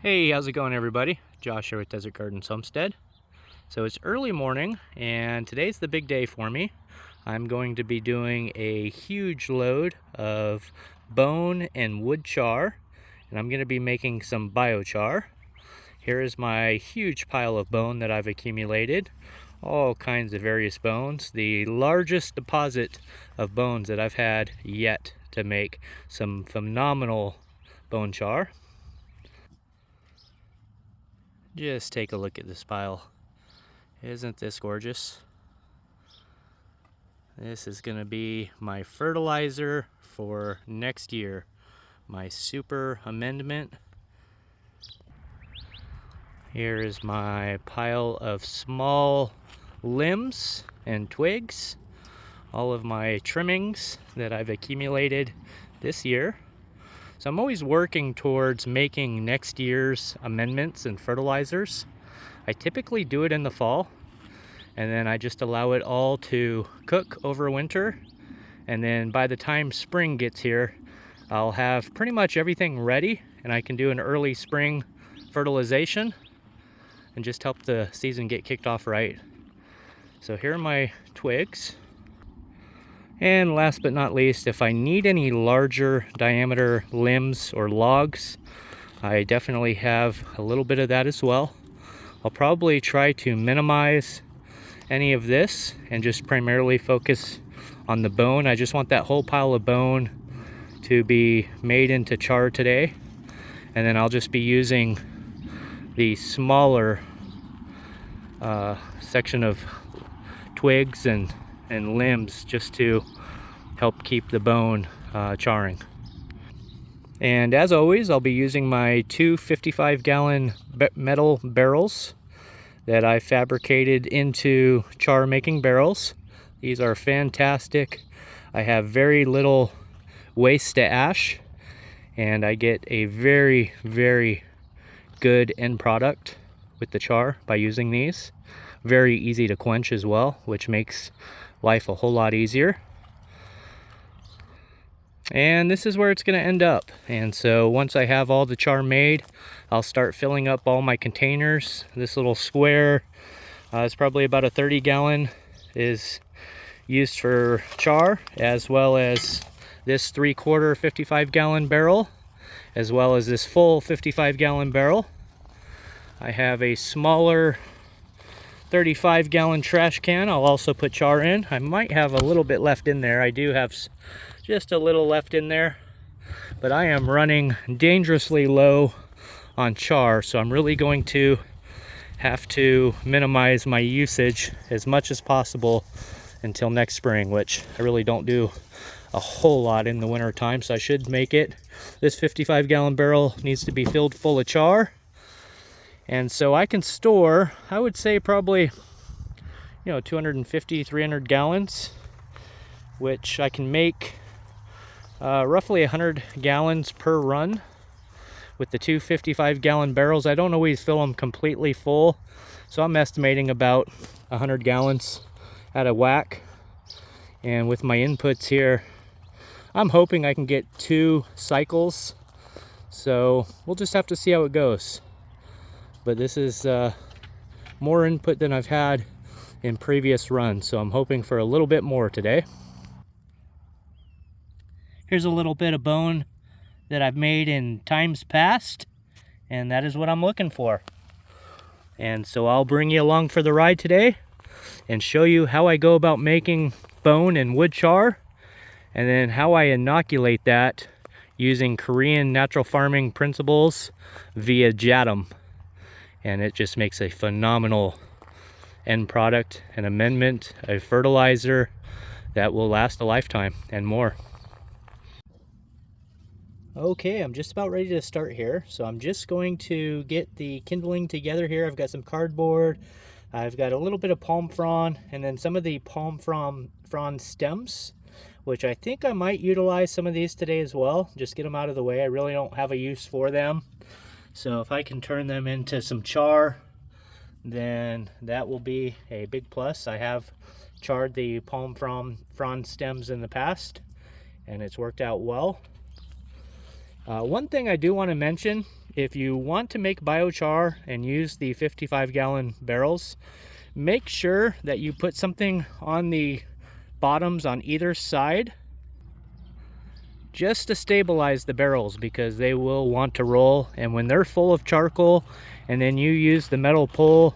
Hey, how's it going everybody? Josh here with Desert Gardens Homestead. So it's early morning and today's the big day for me. I'm going to be doing a huge load of bone and wood char, and I'm going to be making some biochar. Here is my huge pile of bone that I've accumulated. All kinds of various bones. The largest deposit of bones that I've had yet to make some phenomenal bone char. Just take a look at this pile. Isn't this gorgeous? This is going to be my fertilizer for next year. My super amendment. Here is my pile of small limbs and twigs. All of my trimmings that I've accumulated this year. So I'm always working towards making next year's amendments and fertilizers. I typically do it in the fall, and then I just allow it all to cook over winter. And then by the time spring gets here, I'll have pretty much everything ready, and I can do an early spring fertilization and just help the season get kicked off right. So here are my twigs. And last but not least, if I need any larger diameter limbs or logs, I definitely have a little bit of that as well. I'll probably try to minimize any of this and just primarily focus on the bone. I just want that whole pile of bone to be made into char today. And then I'll just be using the smaller section of twigs and limbs just to help keep the bone charring. And as always, I'll be using my two 55-gallon metal barrels that I fabricated into char making barrels. These are fantastic. I have very little waste to ash, and I get a very, very good end product with the char by using these. Very easy to quench as well, which makes life a whole lot easier. And this is where it's going to end up. And so once I have all the char made, I'll start filling up all my containers. This little square is probably about a 30-gallon is used for char, as well as this 3/4 55-gallon barrel, as well as this full 55-gallon barrel. I have a smaller 35-gallon trash can I'll also put char in. I might have a little bit left in there. I do have just a little left in there, but I am running dangerously low on char, so I'm really going to have to minimize my usage as much as possible until next spring, which I really don't do a whole lot in the winter time, so I should make it. This 55-gallon barrel needs to be filled full of char. And so I can store, I would say probably, 250, 300 gallons, which I can make roughly 100 gallons per run with the two 55-gallon barrels. I don't always fill them completely full, so I'm estimating about 100 gallons at a whack. And with my inputs here, I'm hoping I can get 2 cycles, so we'll just have to see how it goes. But this is more input than I've had in previous runs, so I'm hoping for a little bit more today. Here's a little bit of bone that I've made in times past, and that is what I'm looking for. And so I'll bring you along for the ride today and show you how I go about making bone and wood char, and then how I inoculate that using Korean natural farming principles via Jatum. And it just makes a phenomenal end product, an amendment, a fertilizer that will last a lifetime and more. Okay, I'm just about ready to start here. So I'm just going to get the kindling together here. I've got some cardboard, I've got a little bit of palm frond, and then some of the palm frond stems, which I think I might utilize some of these today as well. Just get them out of the way. I really don't have a use for them. So if I can turn them into some char, then that will be a big plus. I have charred the palm frond stems in the past, and it's worked out well. One thing I do want to mention if you want to make biochar and use the 55-gallon barrels, make sure that you put something on the bottoms on either side just to stabilize the barrels, because they will want to roll, and when they're full of charcoal and then you use the metal pole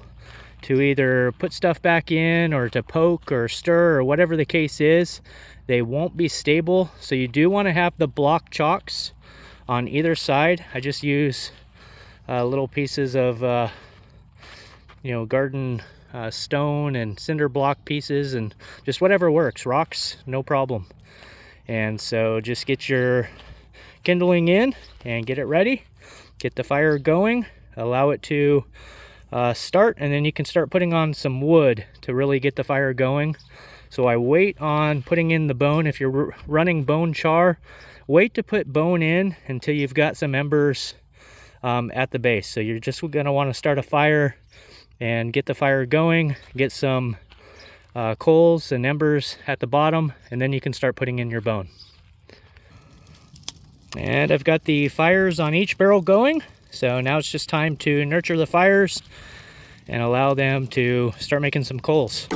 to either put stuff back in or to poke or stir or whatever the case is, they won't be stable. So you do want to have the block chocks on either side. I just use little pieces of garden stone and cinder block pieces, and just whatever works. Rocks, no problem. And so just get your kindling in and get it ready, get the fire going, allow it to start, and then you can start putting on some wood to really get the fire going. So I wait on putting in the bone. If you're running bone char, wait to put bone in until you've got some embers at the base. So you're just gonna want to start a fire and get the fire going, get some coals and embers at the bottom, and then you can start putting in your bone. And I've got the fires on each barrel going, so now it's just time to nurture the fires and allow them to start making some coals.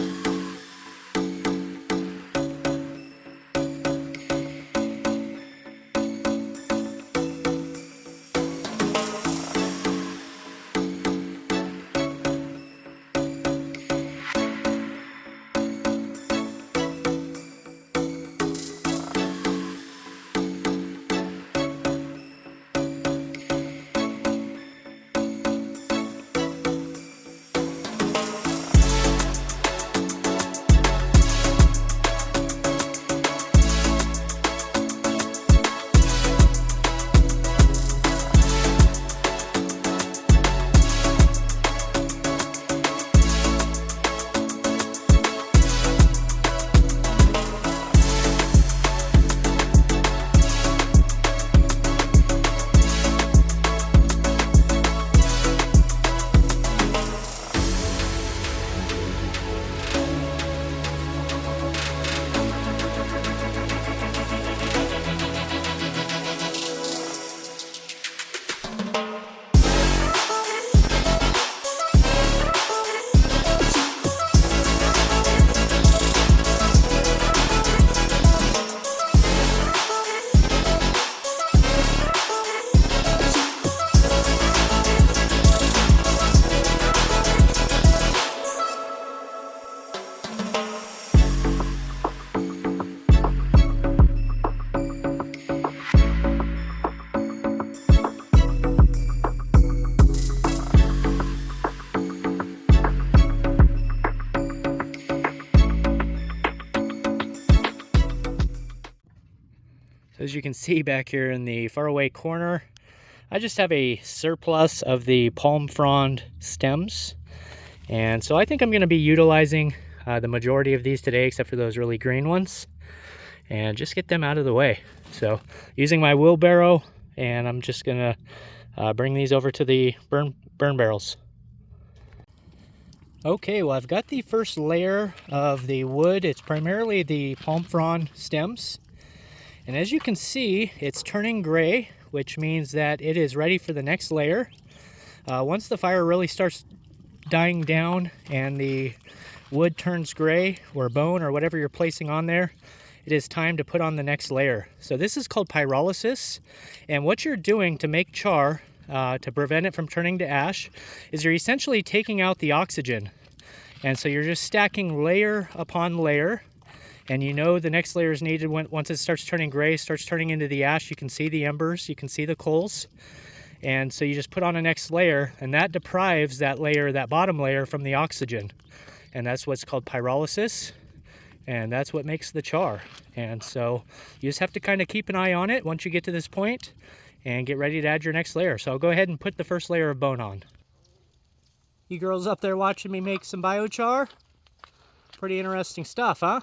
As you can see back here in the faraway corner, I just have a surplus of the palm frond stems. And so I think I'm going to be utilizing the majority of these today, except for those really green ones, and just get them out of the way. So using my wheelbarrow, and I'm just going to bring these over to the burn barrels. Okay, well, I've got the first layer of the wood. It's primarily the palm frond stems. And as you can see, it's turning gray, which means that it is ready for the next layer. Once the fire really starts dying down and the wood turns gray, or bone, or whatever you're placing on there, it is time to put on the next layer. So this is called pyrolysis. And what you're doing to make char, to prevent it from turning to ash, is you're essentially taking out the oxygen. And so you're just stacking layer upon layer. And you know the next layer is needed once it starts turning gray, starts turning into the ash. You can see the embers, you can see the coals. And so you just put on a next layer, and that deprives that layer, that bottom layer, from the oxygen. And that's what's called pyrolysis. And that's what makes the char. And so you just have to kind of keep an eye on it once you get to this point and get ready to add your next layer. So I'll go ahead and put the first layer of bone on. You girls up there watching me make some biochar? Pretty interesting stuff, huh?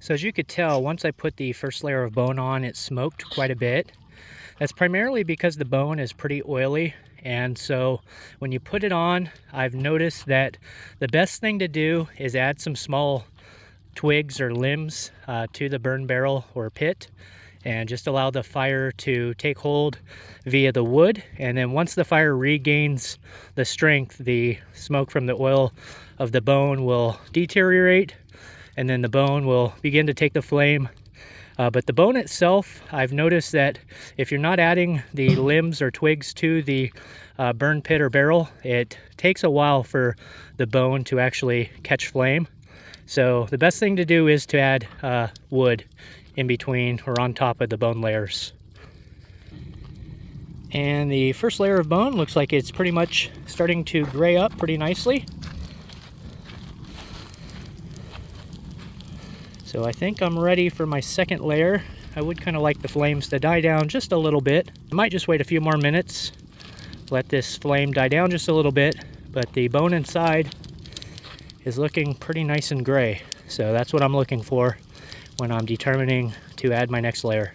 So as you could tell, once I put the first layer of bone on, it smoked quite a bit. That's primarily because the bone is pretty oily, and so when you put it on, I've noticed that the best thing to do is add some small twigs or limbs to the burn barrel or pit, and just allow the fire to take hold via the wood. And then once the fire regains the strength, the smoke from the oil of the bone will deteriorate, and then the bone will begin to take the flame. But the bone itself, I've noticed that if you're not adding the limbs or twigs to the burn pit or barrel, it takes a while for the bone to actually catch flame. So the best thing to do is to add wood in between or on top of the bone layers. And the first layer of bone looks like it's pretty much starting to gray up pretty nicely. So I think I'm ready for my second layer. I would kind of like the flames to die down just a little bit. I might just wait a few more minutes, let this flame die down just a little bit, but the bone inside is looking pretty nice and gray. So that's what I'm looking for when I'm determining to add my next layer.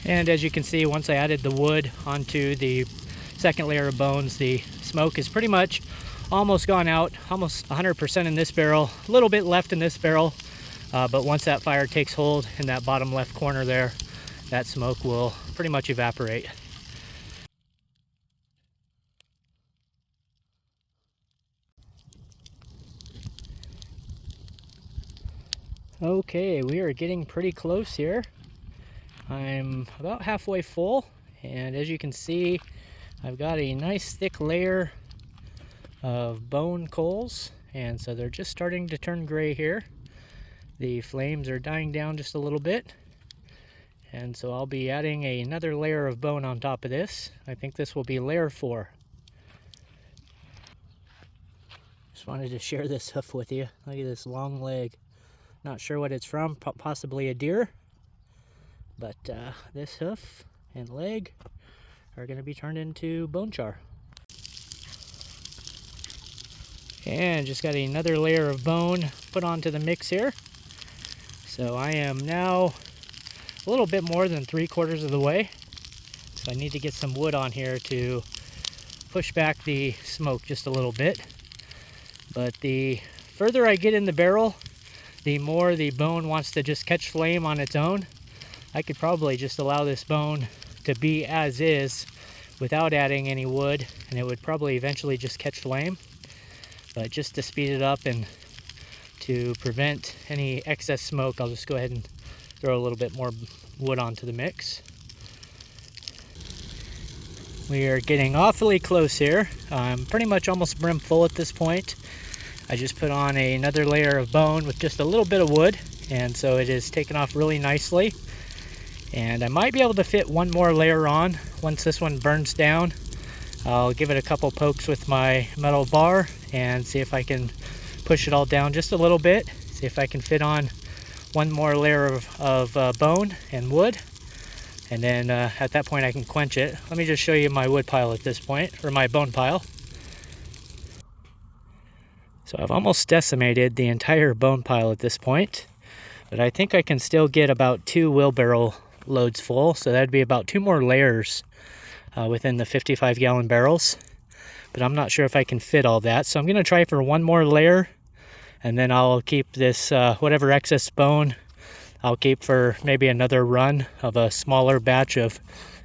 And as you can see, once I added the wood onto the second layer of bones, the smoke is pretty much almost gone out, almost 100% in this barrel, a little bit left in this barrel, but once that fire takes hold in that bottom left corner there, that smoke will pretty much evaporate. Okay, we are getting pretty close here. I'm about halfway full, and as you can see, I've got a nice thick layer of bone coals, and so they're just starting to turn gray here. The flames are dying down just a little bit, and so I'll be adding another layer of bone on top of this. I think this will be layer 4. Just wanted to share this hoof with you. Look at this long leg. Not sure what it's from, possibly a deer. But this hoof and leg are going to be turned into bone char. And just got another layer of bone put onto the mix here. So I am now a little bit more than 3/4 of the way. So I need to get some wood on here to push back the smoke just a little bit. But the further I get in the barrel, the more the bone wants to just catch flame on its own. I could probably just allow this bone to be as is without adding any wood, and it would probably eventually just catch flame. But just to speed it up and to prevent any excess smoke, I'll just go ahead and throw a little bit more wood onto the mix. We are getting awfully close here. I'm pretty much almost brim full at this point. I just put on another layer of bone with just a little bit of wood, and so it is taken off really nicely. And I might be able to fit one more layer on once this one burns down. I'll give it a couple pokes with my metal bar and see if I can push it all down just a little bit. See if I can fit on one more layer of bone and wood. And then at that point I can quench it. Let me just show you my wood pile at this point, or my bone pile. So I've almost decimated the entire bone pile at this point, but I think I can still get about 2 wheelbarrow loads full. So that'd be about 2 more layers within the 55-gallon barrels. But I'm not sure if I can fit all that. So I'm gonna try for one more layer, and then I'll keep this, whatever excess bone, I'll keep for maybe another run of a smaller batch of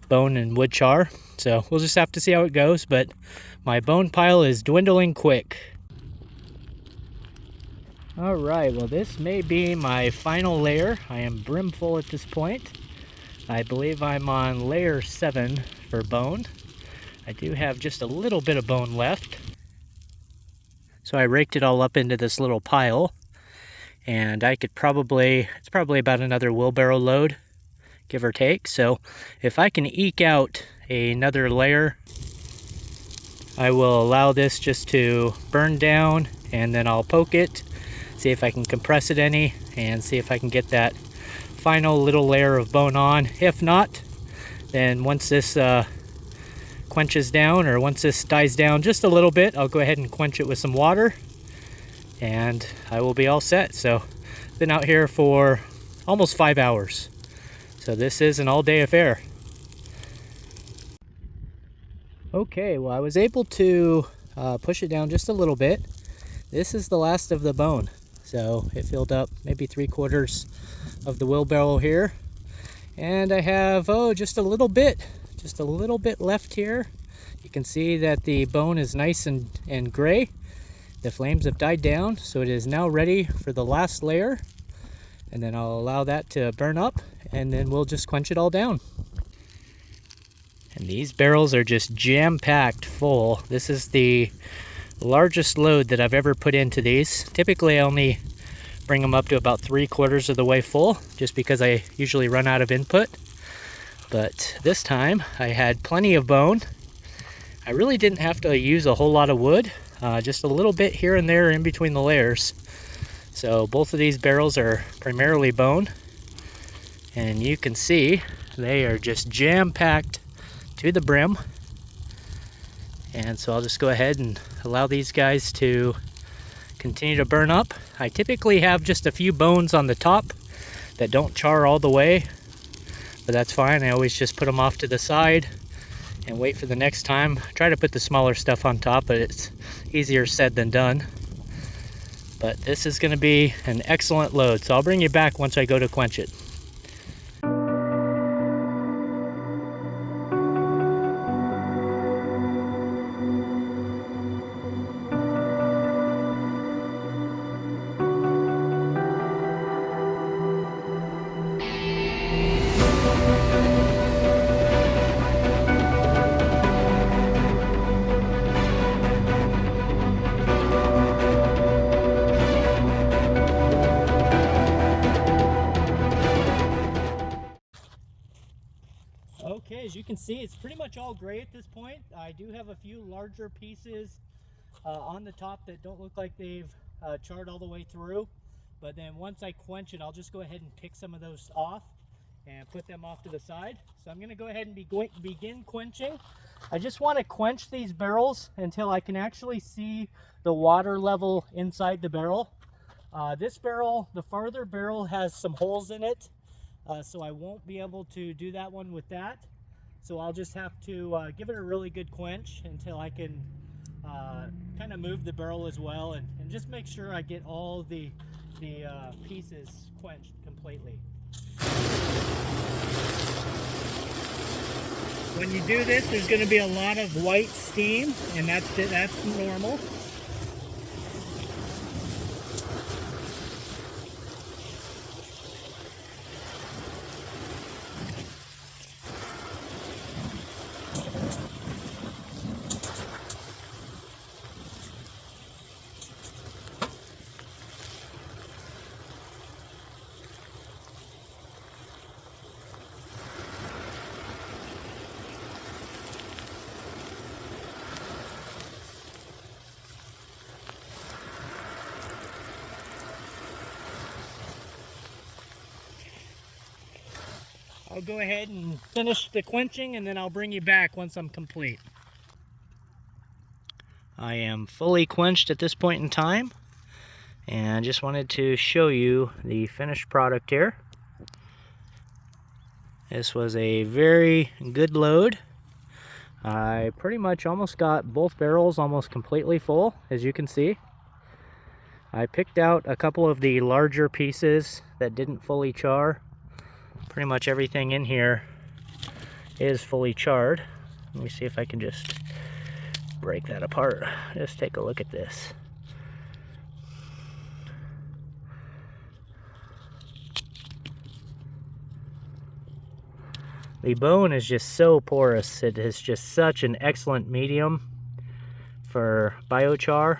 bone and wood char. So we'll just have to see how it goes, but my bone pile is dwindling quick. All right, well, this may be my final layer. I am brim full at this point. I believe I'm on layer 7 for bone. I do have just a little bit of bone left. So I raked it all up into this little pile, and I could probably, it's probably about another wheelbarrow load, give or take. So if I can eke out another layer, I will allow this just to burn down, and then I'll poke it, see if I can compress it any, and see if I can get that final little layer of bone on. If not, then once this quenches down, or once this dies down just a little bit, I'll go ahead and quench it with some water, and I will be all set. So been out here for almost 5 hours. So this is an all-day affair. Okay, well, I was able to push it down just a little bit. This is the last of the bone. So it filled up maybe 3/4 of the wheelbarrow here. And I have, just a little bit left here. You can see that the bone is nice and gray. The flames have died down, so it is now ready for the last layer. And then I'll allow that to burn up, and then we'll just quench it all down. And these barrels are just jam-packed full. This is the largest load that I've ever put into these. Typically I only bring them up to about 3/4 of the way full, just because I usually run out of input. But this time I had plenty of bone. I really didn't have to use a whole lot of wood, just a little bit here and there in between the layers. So both of these barrels are primarily bone, and you can see they are just jam-packed to the brim. And so I'll just go ahead and allow these guys to continue to burn up. I typically have just a few bones on the top that don't char all the way, but that's fine. I always just put them off to the side and wait for the next time. I try to put the smaller stuff on top, but it's easier said than done. But this is going to be an excellent load, so I'll bring you back once I go to quench it. Okay, as you can see, it's pretty much all gray at this point. I do have a few larger pieces on the top that don't look like they've charred all the way through. But then once I quench it, I'll just go ahead and pick some of those off and put them off to the side. So I'm going to go ahead and begin quenching. I just want to quench these barrels until I can actually see the water level inside the barrel. This barrel, the farther barrel, has some holes in it. So I won't be able to do that one with that. So I'll just have to give it a really good quench until I can kind of move the barrel as well, and just make sure I get all the pieces quenched completely. When you do this, there's going to be a lot of white steam, and that's normal. I'll go ahead and finish the quenching, and then I'll bring you back once I'm complete. I am fully quenched at this point in time, and just wanted to show you the finished product here. This was a very good load. I pretty much almost got both barrels almost completely full, as you can see. I picked out a couple of the larger pieces that didn't fully char. Pretty much everything in here is fully charred. Let me see if I can just break that apart. Just take a look at this. The bone is just so porous. It is just such an excellent medium for biochar,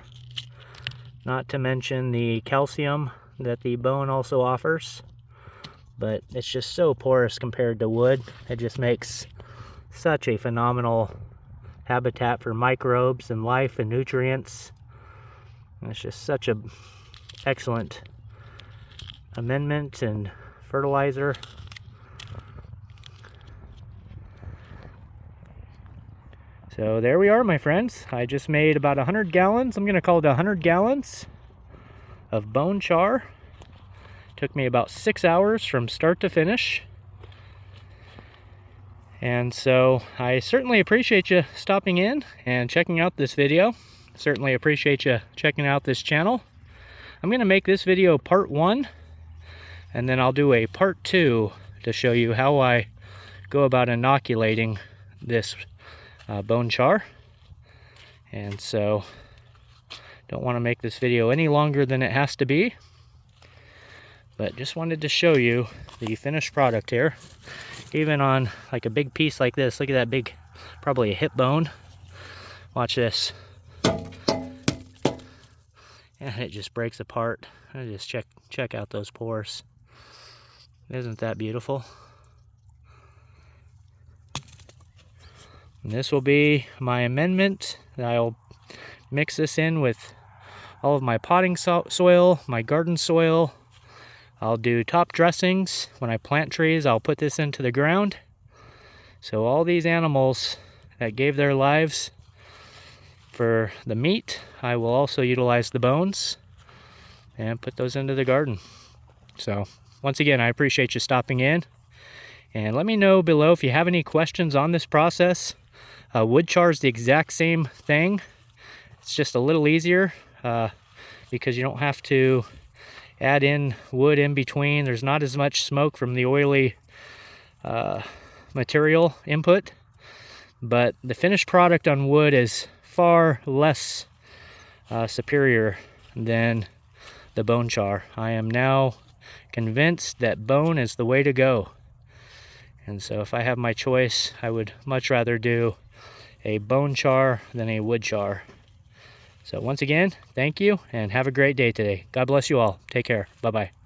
not to mention the calcium that the bone also offers. But it's just so porous compared to wood. It just makes such a phenomenal habitat for microbes and life and nutrients. And it's just such an excellent amendment and fertilizer. So there we are, my friends. I just made about 100 gallons. I'm going to call it 100 gallons of bone char. Took me about 6 hours from start to finish. And so I certainly appreciate you stopping in and checking out this video. Certainly appreciate you checking out this channel. I'm going to make this video part 1, and then I'll do a part 2 to show you how I go about inoculating this bone char. And so don't want to make this video any longer than it has to be. But just wanted to show you the finished product here. Even on like a big piece like this, look at that big, probably a hip bone. Watch this. And it just breaks apart. I just check out those pores. Isn't that beautiful? And this will be my amendment. I'll mix this in with all of my potting soil, my garden soil. I'll do top dressings. When I plant trees, I'll put this into the ground. So all these animals that gave their lives for the meat, I will also utilize the bones and put those into the garden. So once again, I appreciate you stopping in. And let me know below if you have any questions on this process. Wood char is the exact same thing. It's just a little easier because you don't have to add in wood in between. There's not as much smoke from the oily material input, but the finished product on wood is far less superior than the bone char. I am now convinced that bone is the way to go, and so if I have my choice, I would much rather do a bone char than a wood char. So once again, thank you and have a great day today. God bless you all. Take care. Bye-bye.